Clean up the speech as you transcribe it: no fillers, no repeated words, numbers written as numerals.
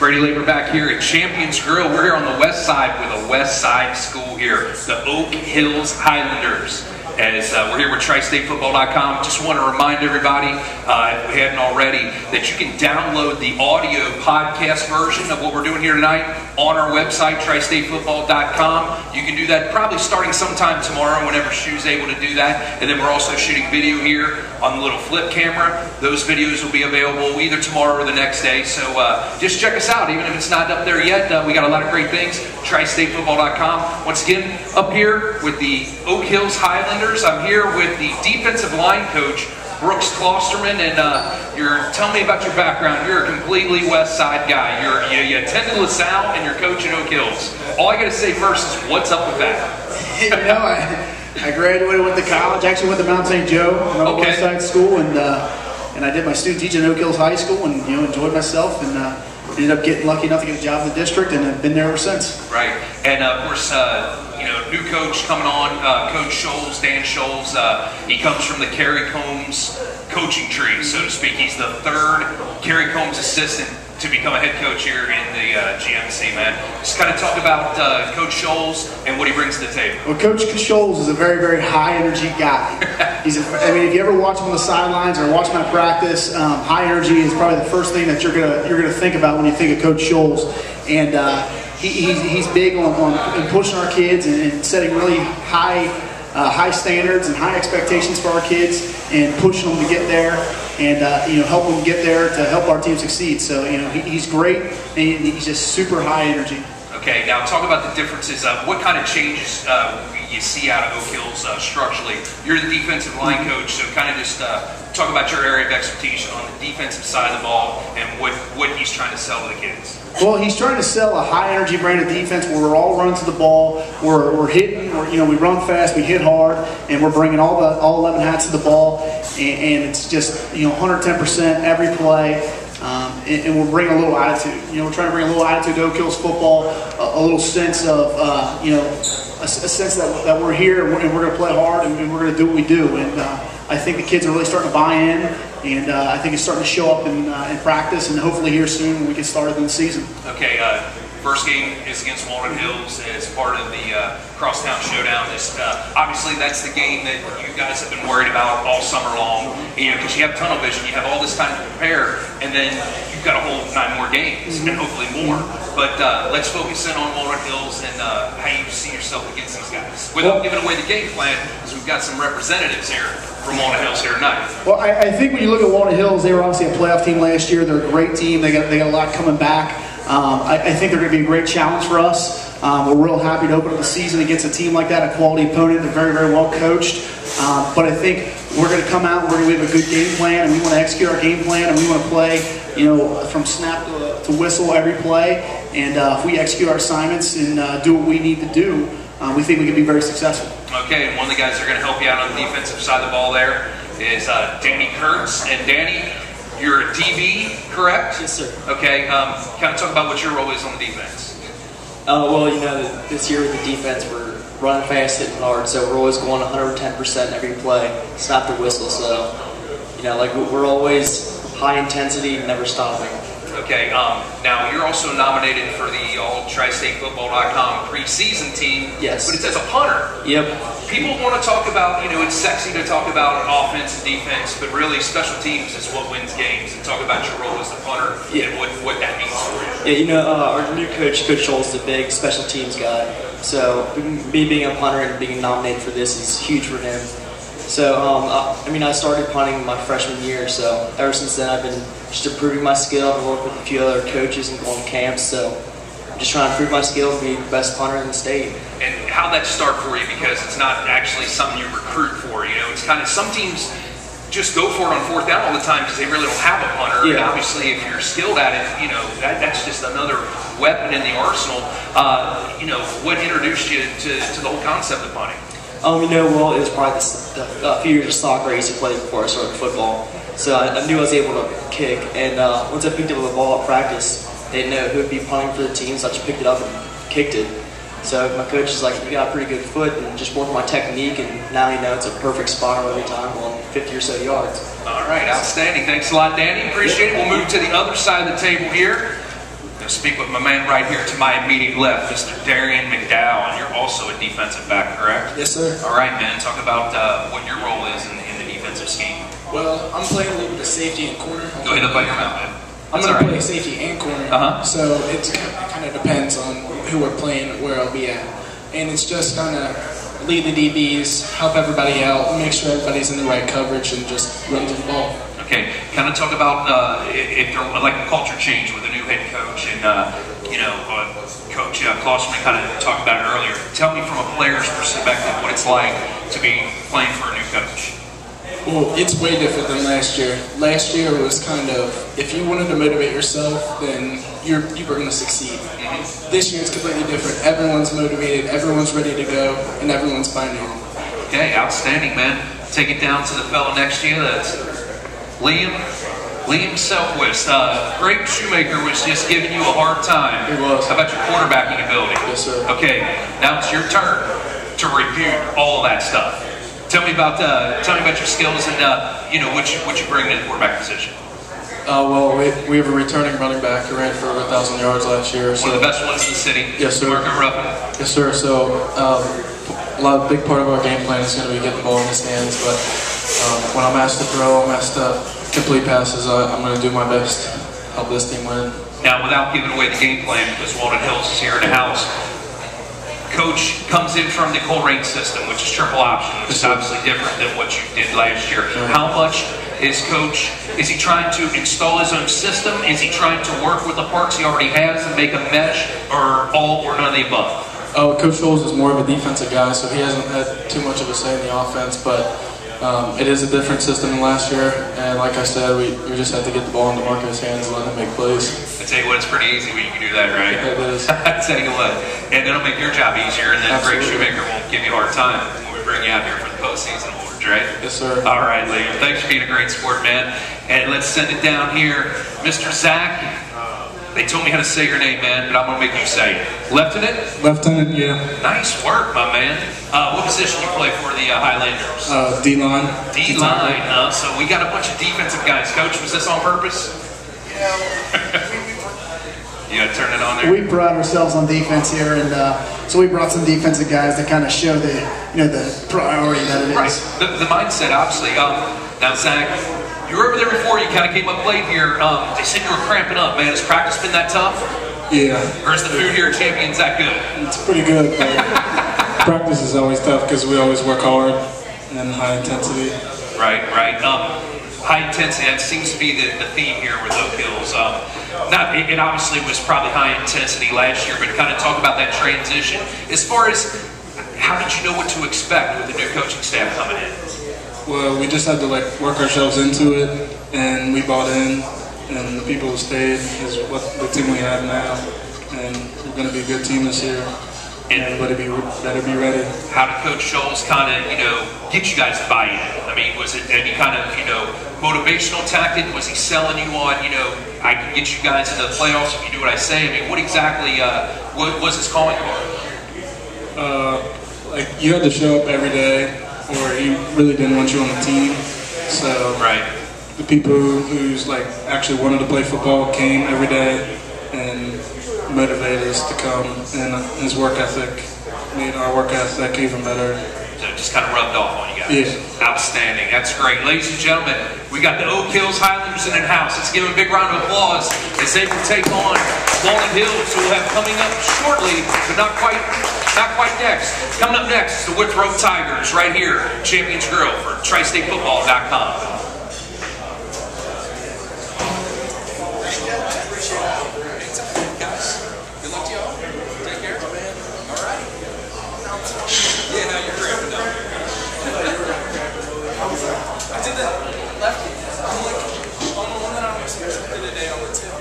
Brady Laber back here at Champions Grille. We're here on the west side with a west side school here, the Oak Hills Highlanders. As we're here with tristatefootball.com, just want to remind everybody, if we hadn't already, that you can download the audio podcast version of what we're doing here tonight on our website, tristatefootball.com. You can do that probably starting sometime tomorrow whenever Shu's able to do that. And then we're also shooting video here on the little flip camera. Those videos will be available either tomorrow or the next day. So just check us out, even if it's not up there yet. We got a lot of great things, tristatefootball.com. Once again, up here with the Oak Hills Highlanders. I'm here with the defensive line coach, Brooks Klosterman, and tell me about your background. You're a completely west side guy. You attended LaSalle and you're coaching Oak Hills. All I got to say first is, what's up with that? You know, I graduated, went to college. Actually went to Mount St. Joe, another west side school, and I did my student teaching at Oak Hills High School, and enjoyed myself, and ended up getting lucky enough to get a job in the district, and have been there ever since. Right, and of course, new coach coming on, Coach Scholes, Dan Scholes. He comes from the Kerry Combs coaching tree, so to speak. He's the third Kerry Combs assistant to become a head coach here in the GMC, man. Just kind of talk about Coach Scholes and what he brings to the table. Well, Coach Scholes is a very, very high energy guy. I mean, if you ever watch him on the sidelines or watch him at practice, high energy is probably the first thing that you're gonna think about when you think of Coach Scholes. And he's big on pushing our kids and setting really high standards and high expectations for our kids, and pushing them to get there, and help them get there to help our team succeed. So he's great, and he's just super high energy. Okay, now talk about the differences. What kind of changes you see out of Oak Hills structurally? You're the defensive line coach, so kind of just talk about your area of expertise on the defensive side of the ball and what he's trying to sell to the kids. Well, he's trying to sell a high-energy brand of defense where we're all running to the ball, we're hitting, we run fast, we hit hard, and we're bringing all 11 hats to the ball, and it's just 110% every play, and we're bringing a little attitude. We're trying to bring a little attitude to Oak Hills football, a little sense of a sense that we're here and we're going to play hard and we're going to do what we do. And I think the kids are really starting to buy in, and I think it's starting to show up in practice, and hopefully here soon when we get started in the season. Okay, first game is against Walnut Hills as part of the Crosstown Showdown. Obviously, that's the game that you guys have been worried about all summer long, because you have tunnel vision, you have all this time to prepare, and then you've got a whole 9 more games, and hopefully more. But let's focus in on Walnut Hills and how you see yourself against these guys, without giving away the game plan, because we've got some representatives here from Walnut Hills here tonight. Well, I think when you look at Walnut Hills, they were obviously a playoff team last year. They're a great team. They got a lot coming back. I think they're going to be a great challenge for us. We're real happy to open up the season against a team like that, a quality opponent. They're very, very well coached. But I think we're going to come out and we have a good game plan, and we want to execute our game plan, and we want to play, from snap to whistle every play. And if we execute our assignments and do what we need to do, we think we can be very successful. Okay, and one of the guys that are going to help you out on the defensive side of the ball there is Danny Kurtz. And Danny, you're a DB, correct? Yes, sir. Okay, kind of talk about what your role is on the defense. Well, this year with the defense, we're running fast, hitting hard, so we're always going 110% every play, snap the whistle. So, we're always high intensity, never stopping. Okay, now you're also nominated for the all-tristatefootball.com preseason team. Yes. But it says a punter. Yep. People want to talk about, it's sexy to talk about offense and defense, but really special teams is what wins games. And talk about your role as the punter and what that means for you. Yeah, our new coach, Coach Scholes, is a big special teams guy. So me being a punter and being nominated for this is huge for him. So, I started punting my freshman year, so ever since then I've been just improving my skill. I've worked with a few other coaches and going to camps, so I'm just trying to improve my skill and be the best punter in the state. And how'd that start for you? Because it's not actually something you recruit for, It's kind of, some teams just go for it on 4th down all the time because they really don't have a punter. Yeah. And obviously, if you're skilled at it, that's just another weapon in the arsenal. What introduced you to the whole concept of punting? Well, it was probably a few years of soccer I used to play before I started football. So I knew I was able to kick, and once I picked up the ball at practice, they didn't know who would be punting for the team, so I just picked it up and kicked it. So my coach is like, you got a pretty good foot, and just working my technique, and now it's a perfect spotter every time, going 50 or so yards. All right, outstanding. Thanks a lot, Danny. Appreciate it. We'll move to the other side of the table here. Going to speak with my man right here to my immediate left, Mr. Darian McDowell, and you're also a defensive back, correct? Yes, sir. All right, man. Talk about what your role is in the defensive scheme. Well, I'm playing a little bit of safety and corner. Go ahead up on your mouth, man. I'm going to play safety and corner. So it kind of depends on who we're playing, where I'll be at. And it's just kind of lead the DBs, help everybody out, make sure everybody's in the right coverage, and just run to the ball. Okay, kind of talk about if there like a culture change with a new head coach, and Coach Klosterman kind of talked about it earlier. Tell me from a player's perspective what it's like to be playing for a new coach. Well, it's way different than last year. Last year it was kind of, if you wanted to motivate yourself, then you were going to succeed. This year it's completely different. Everyone's motivated, everyone's ready to go, and everyone's finding it. Okay, outstanding, man. Take it down to the fellow next to you. That's Liam Selquist. Greg Shoemaker was just giving you a hard time. He was. How about your quarterbacking ability? Yes, sir. Okay, now it's your turn to review all of that stuff. Tell me about your skills and what you bring to the quarterback position. Well, we have a returning running back who ran for over 1,000 yards last year. One of the best ones in the city. Yes, sir. Mark Ruffin. Yes, sir. So a big part of our game plan is going to be getting the ball in his hands. But when I'm asked to throw, I'm asked to complete passes, I'm going to do my best to help this team win. Now, without giving away the game plan, because Walden Hills is here in the house, Coach comes in from the Coleraine system, which is triple option, which is obviously different than what you did last year. How much is he trying to install his own system? Is he trying to work with the parts he already has and make a mesh, or all or none of the above? Coach Scholes is more of a defensive guy, so he hasn't had too much of a say in the offense, but it is a different system than last year, and like I said, we just have to get the ball into Marcus' hands and let him make plays. I tell you what, it's pretty easy when you can do that, right? It is. I tell you what, and it'll make your job easier, and then Greg Absolutely. Shoemaker won't give you a hard time when we bring you out here for the postseason awards, right? Yes, sir. All right, Liam. Thanks for being a great sport, man. And let's send it down here, Mr. Zach. They told me how to say your name, man, but I'm gonna make you say it. Lieutenant? Lieutenant, yeah. Nice work, my man. What position you play for the Highlanders? D-line. D-line, so we got a bunch of defensive guys. Coach, was this on purpose? You gotta turn it on there. We pride ourselves on defense here, and so we brought some defensive guys to kind of show the priority that it is. Right, the mindset, obviously. Now, Zach, you were over there before. You kind of came up late here. They said you were cramping up, man. Has practice been that tough? Yeah. Or is the food here at Champions that good? It's pretty good, but practice is always tough because we always work hard and high intensity. Right. High intensity, that seems to be the theme here with Oak Hills. It obviously was probably high intensity last year, but kind of talk about that transition. As far as, how did you know what to expect with the new coaching staff coming in? Well, we just had to work ourselves into it, and we bought in, and the people who stayed is what the team we have now, and we're going to be a good team this year. And everybody better be ready. How did Coach Scholes kind of, get you guys to buy in? I mean, was it any kind of, motivational tactic? Was he selling you on, I can get you guys into the playoffs if you do what I say? I mean, what exactly what was his calling card? You had to show up every day, or he really didn't want you on the team. So the people who's actually wanted to play football came every day and motivated us to come, and his work ethic made our work ethic even better. So it just kind of rubbed off on you guys. Yeah. Outstanding. That's great. Ladies and gentlemen, we got the Oak Hills Highlanders in the house. Let's give them a big round of applause as they will take on Walden Hills, who we'll have coming up shortly, but not quite next. Coming up next is the Withrow Tigers right here, Champions Grille for tristatefootball.com. Lefty. I'm on the one that I was today on the tip.